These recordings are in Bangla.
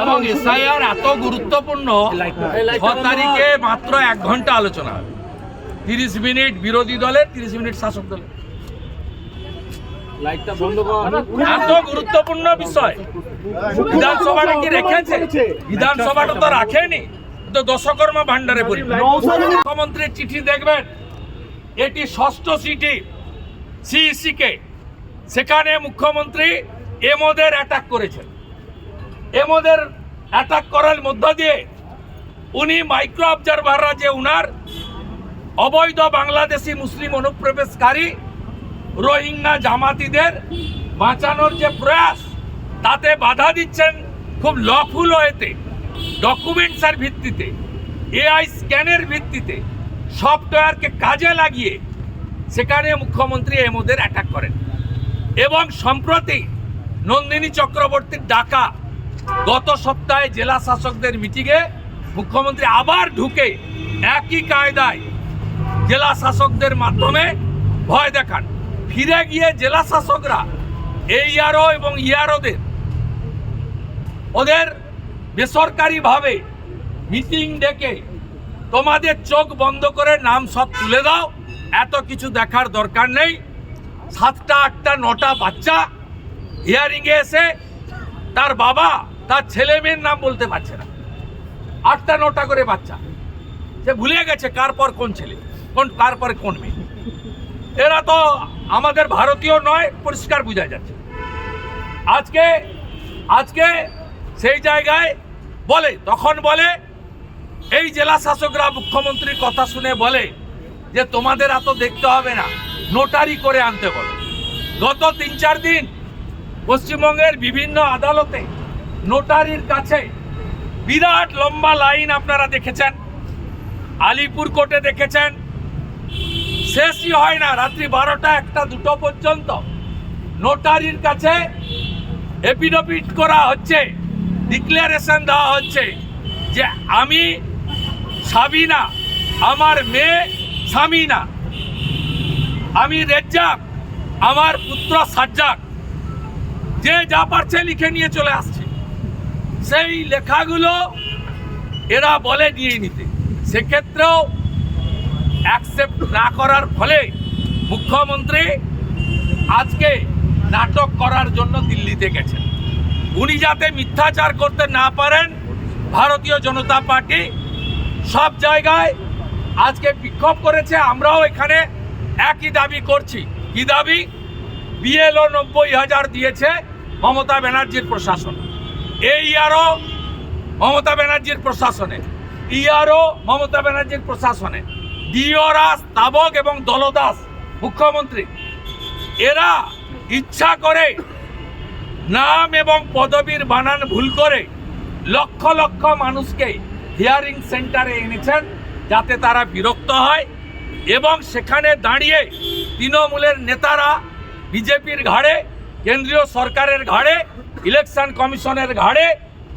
এবং এসআইআর এত গুরুত্বপূর্ণ 6 তারিখে মাত্র 1 ঘন্টা আলোচনা হবে, 30 মিনিট বিরোধী দলের, 30 মিনিট শাসক দলের। এত গুরুত্বপূর্ণ বিষয় বিধানসভাটা কি রেখেছে? বিধানসভাটা তো রাখেনি, তো দশকর্মা ভান্ডারে পরিণত। মুখ্যমন্ত্রীর চিঠি দেখবেন, এটি 6ষ্ঠ চিঠি সিইসি কে। সেখানে মুখ্যমন্ত্রী এমওদের অ্যাটাক করেছেন। এমওদের অ্যাটাক করার মধ্য দিয়ে উনি মাইক্রো অবজারভাররা যে উনার অবৈধ বাংলাদেশি মুসলিম অনুপ্রবেশকারী রোহিঙ্গা জামাতিদের বাঁচানোর যে প্রয়াস, তাতে বাধা দিচ্ছেন খুব লফুল হয়েতে, ডকুমেন্টসের ভিত্তিতে, এআই স্ক্যানের ভিত্তিতে, সফটওয়্যারকে কাজে লাগিয়ে সেখানে মুখ্যমন্ত্রী এমওদের অ্যাটাক করেন। এবং সম্প্রতি নন্দিনী চক্রবর্তীর ডাকা গত সপ্তাহে জেলা শাসকদের মিটিংয়ে মুখ্যমন্ত্রী আবার ঢুকে একই কায়দায় জেলা শাসকদের মাধ্যমে ভয় দেখান। ফিরে গিয়ে জেলা শাসকরা এইআরও এবং ইআরওদের ওদের বেসরকারিভাবে মিটিং ডেকে তোমাদের চোখ বন্ধ করে নাম সব তুলে দাও, এত কিছু দেখার দরকার নেই। 7টা 8টা 9টা বাচ্চা হিয়ারিংয়ে এসে তার বাবা তার ছেলে মেয়ের নাম বলতে পারছে না। 8টা 9টা করে বাচ্চা, সে ভুলে গেছে কার পর কোন ছেলে, কার পরে কোন মেয়ে। এরা তো আমাদের ভারতীয় নয়, পরিষ্কার বোঝা যাচ্ছে। আজকে সেই জায়গায় বলে, তখন বলে এই জেলা শাসকরা মুখ্যমন্ত্রীর কথা শুনে বলে যে তোমাদের এত দেখতে হবে না, নোটারি করে আনতে বলো। গত 3-4 দিন পশ্চিমবঙ্গের বিভিন্ন আদালতে নোটারির কাছে বিরাট লম্বা লাইন আপনারা দেখেছেন, আলিপুর কোর্টে দেখেছেন, শেষই হয় না, রাত্রি 12টা 1টা 2টো পর্যন্ত নোটারির কাছে এফিডেভিট করা হচ্ছে, ডিক্লারেশন দেওয়া হচ্ছে যে আমি সাবিনা, আমার মেয়ে সামিনা, আমি রেজ্জাক, আমার পুত্র সাজ্জাক, যে যা পারছে লিখে নিয়ে চলে আসছে। সেই লেখাগুলো এরা বলে নিয়ে নিতে, সেক্ষেত্রেও অ্যাকসেপ্ট না করার ফলে মুখ্যমন্ত্রী আজকে নাটক করার জন্য দিল্লিতে গেছেন। উনি যাতে মিথ্যাচার করতে না পারেন, ভারতীয় জনতা পার্টি সব জায়গায় আজকে বিক্ষোভ করেছে। আমরাও এখানে একই দাবি করছি। কি দাবি? বিএলও 90,000 দিয়েছে মমতা ব্যানার্জির প্রশাসন, এইআরও মমতা ব্যানার্জির প্রশাসনে, ইআরও মমতা ব্যানার্জির প্রশাসনে, ডিওরা স্তাবক এবং দলদাস মুখ্যমন্ত্রী, এরা ইচ্ছা করে নাম এবং পদবীর বানান ভুল করে লক্ষ লক্ষ মানুষকে হিয়ারিং সেন্টারে এনেছেন যাতে তারা বিরক্ত হয়, এবং সেখানে দাঁড়িয়ে তৃণমূলের নেতারা বিজেপির ঘাড়ে, কেন্দ্রীয় সরকারের ঘাড়ে, ইলেকশন কমিশনের ঘাড়ে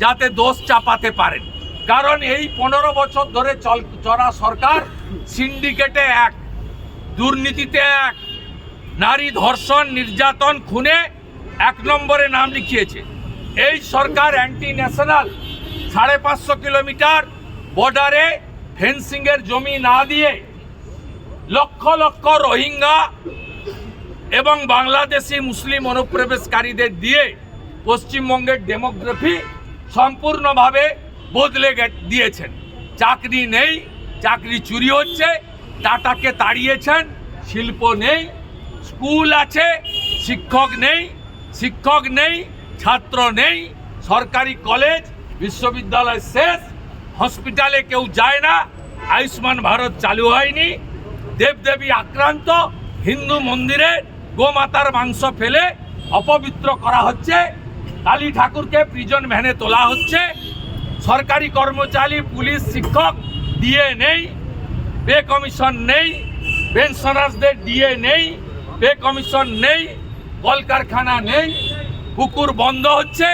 যাতে দোষ চাপাতে পারেন। কারণ এই 15 বছর ধরে চলা সরকার সিন্ডিকেটে 1, দুর্নীতিতে 1, নারী ধর্ষণ, নির্যাতন, খুনে 1 নম্বরে নাম লিখিয়েছে। এই সরকার অ্যান্টি ন্যাশনাল 550 কিলোমিটার বর্ডারে ফেন্সিংয়ের জমি না দিয়ে লক্ষ লক্ষ রোহিঙ্গা এবং বাংলাদেশি মুসলিম অনুপ্রবেশকারীদের দিয়ে পশ্চিমবঙ্গের ডেমোগ্রাফি সম্পূর্ণভাবে বদলে দিয়েছেন। চাকরি নেই, চাকরি চুরি হচ্ছে, টাটাকে তাড়িয়েছেন, শিল্প নেই, স্কুল আছে, শিক্ষক নেই, ছাত্র নেই, সরকারি কলেজ বিশ্ববিদ্যালয় শেষ, হসপিটালে কেউ যায় না, আয়ুষ্মান ভারত চালু হয়নি, দেবদেবী আক্রান্ত, হিন্দু মন্দিরে গোমাতার মাংস ফেলে অপবিত্র করা হচ্ছে, কালী ঠাকুরকে প্রিজন ভ্যানে তোলা হচ্ছে, সরকারি কর্মচারী, পুলিশ, শিক্ষক ডিএ নেই, পে কমিশন নেই, পেনশনার্সদের ডিএ নেই, পে কমিশন নেই, কলকারখানা নেই, পুকুর বন্ধ হচ্ছে,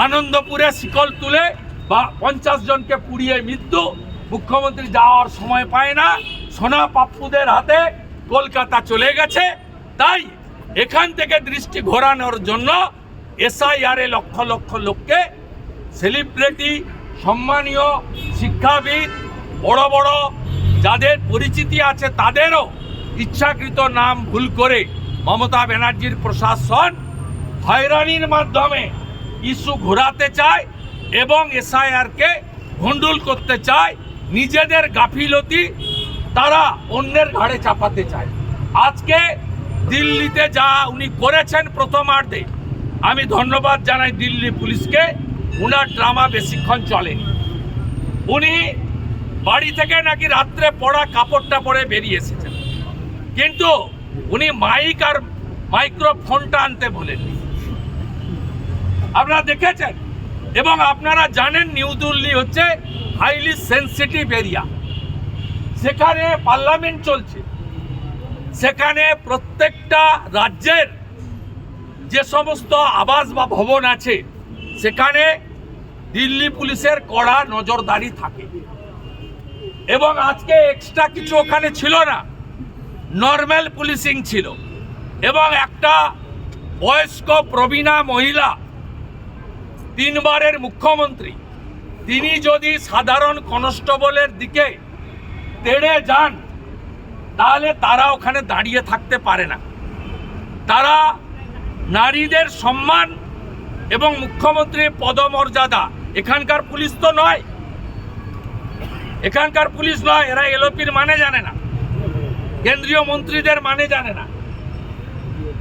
আনন্দপুরে শিকল তুলে 50 জনকে পুড়িয়ে মৃত্যু, মুখ্যমন্ত্রী যাওয়ার সময় পায় না, সোনা পাপ্পুদের হাতে কলকাতা চলে গেছে। তাই এখান থেকে দৃষ্টি ঘোরানোর জন্য এসআইআরে লক্ষ লক্ষ লোককে সেলিব্রিটি, সম্মানীয় শিক্ষাবিদ, বড় বড় যাদের পরিচিতি আছে তাদেরও ইচ্ছাকৃত নাম ভুল করে মমতা ব্যানার্জির প্রশাসন হয়রানির মাধ্যমে ইস্যু ঘোরাতে চায় এবং এসআইআরকে ভণ্ডুল করতে চায়। নিজেদের গাফিলতি তারা অন্যের ঘাড়ে চাপাতে চায়। আজকে দিল্লিতে যা উনি করেছেন প্রথমার্ধে, আমি ধন্যবাদ জানাই দিল্লি পুলিশকে। উনার ড্রামা বেশিক্ষণ চলেনি। উনি বাড়ি থেকে নাকি রাত্রে পড়া কাপড়টা পরে বেরিয়ে এসেছেন, কিন্তু উনি মাইক আর মাইক্রোফোনটা আনতে ভুলেননি। আপনারা দেখেছেন এবং আপনারা জানেন নিউ দিল্লি হচ্ছে হাইলি সেন্সিটিভ এরিয়া। সেখানে পার্লামেন্ট চলছে, সেখানে প্রত্যেকটা রাজ্যের যে সমস্ত আবাস বা ভবন আছে সেখানে দিল্লি পুলিশের কড়া নজরদারি থাকে এবং আজকে এক্সট্রা কিছু ওখানে ছিল না, নর্মাল পুলিশিং ছিল। এবং একটা বয়স্ক প্রবীণা মহিলা, 3 বারের মুখ্যমন্ত্রী, তিনি যদি সাধারণ কনস্টেবলের দিকে তেড়ে যান তাহলে তারা ওখানে দাঁড়িয়ে থাকতে পারে না। তারা নারীদের সম্মান এবং মুখ্যমন্ত্রীর পদমর্যাদা, এখানকার পুলিশ তো নয়, এখানকার পুলিশ নয়, এরা এলওপির মানে জানে না, কেন্দ্রীয় মন্ত্রীদের মানে জানে না,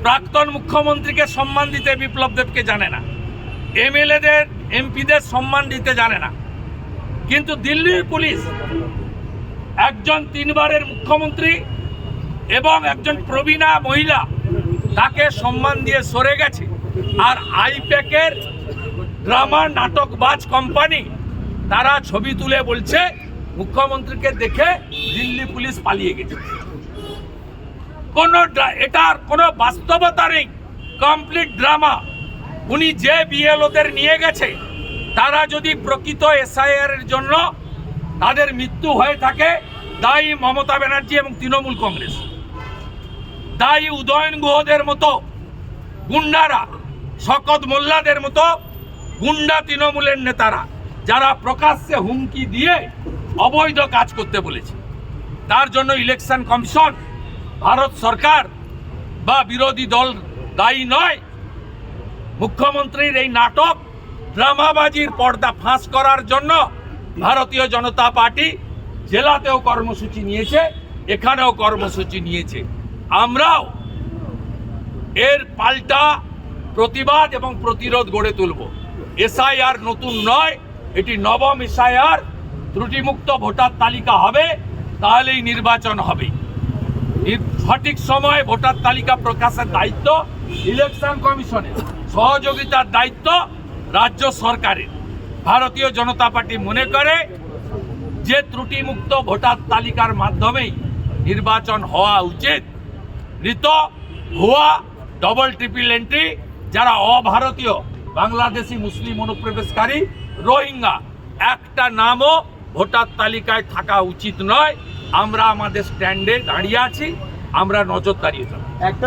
প্রাক্তন মুখ্যমন্ত্রীকে সম্মান দিতে বিপ্লব দেবকে জানে না, এমএলএদের এমপিদের সম্মান দিতে জানে না। কিন্তু দিল্লির পুলিশ একজন 3 বারের মুখ্যমন্ত্রী এবং একজন প্রবীণা মহিলা, তাকে সম্মান দিয়ে সরে গেছে। আর আইপ্যাকের ড্রামা নাটকবাজ কোম্পানি তারা ছবি তুলে বলছে মুখ্যমন্ত্রীকে দেখে দিল্লি পুলিশ পালিয়ে গেছে। এটার কোনো বাস্তবতা নেই, কমপ্লিট ড্রামা। উনি যে বিএলওদের নিয়ে গেছে তারা যদি প্রকৃত এসআইআর এর জন্য তাদের মৃত্যু হয়ে থাকে, দায়ী মমতা ব্যানার্জি এবং তৃণমূল কংগ্রেস, দায়ী উদয়ন গুহদের মতো গুন্ডারা, শকত মোল্লাদের মতো গুন্ডা তৃণমূলের নেতারা, যারা প্রকাশ্যে হুমকি দিয়ে অবৈধ কাজ করতে বলেছে। তার জন্য ইলেকশন কমিশন, ভারত সরকার বা বিরোধী দল দায়ী নয়। মুখ্যমন্ত্রীর এই নাটক ড্রামাবাজির পর্দা ফাঁস করার জন্য ভারতীয় জনতা পার্টি জেলাতেও কর্মসূচি নিয়েছে, এখানেও কর্মসূচি নিয়েছে। আমরাও এর পাল্টা প্রতিবাদ এবং প্রতিরোধ গড়ে তুলব। এসআইআর নতুন নয়, এটি নবম এসআইআর। ত্রুটিমুক্ত ভোটার তালিকা হবে, তাহলেই নির্বাচন হবে। সঠিক সময়ে ভোটার তালিকা প্রকাশের দায়িত্ব ইলেকশন কমিশনের, সহযোগিতার দায়িত্ব রাজ্য সরকারের। ভারতীয় জনতা পার্টি মনে করে যে ত্রুটিমুক্ত ভোটার তালিকার মাধ্যমেই নির্বাচন হওয়া উচিত। মৃত, ভুয়া, ডবল ট্রিপল এন্ট্রি, যারা অভারতীয়, বাংলাদেশি মুসলিম অনুপ্রবেশকারী, রোহিঙ্গা, একটা নামও ভোটার তালিকায় থাকা উচিত নয়। আমরা আমাদের স্ট্যান্ডে দাঁড়িয়ে আছি, আমরা নজরদারি।